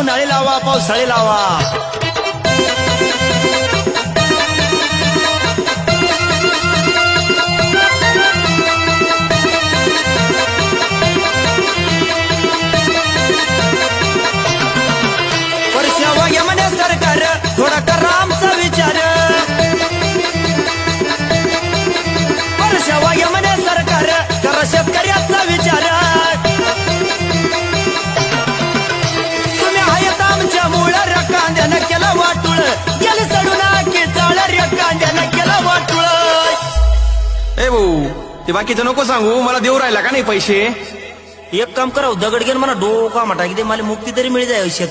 उन्हाळी लावा पावसाळी लावा. वर्षावा यमने सरकार थोडा करा आमचा विचार. वर्षावा यमने सरकार करा शेतकऱ्याचा विचार. तुम्ही आहेत आमच्या मूळ रे कांद्यानं केलं वाटुळ. गेली सडून की चाळ रे कांद्यानं केलं वाटुळ. ए भाऊ ते बाकीचं नको सांगू, मला देऊ राहिला का नाही पैसे. एक काम करावं दगड घेऊन मला डोका म्हटा की ते मला मुक्ती तरी मिळी जाय.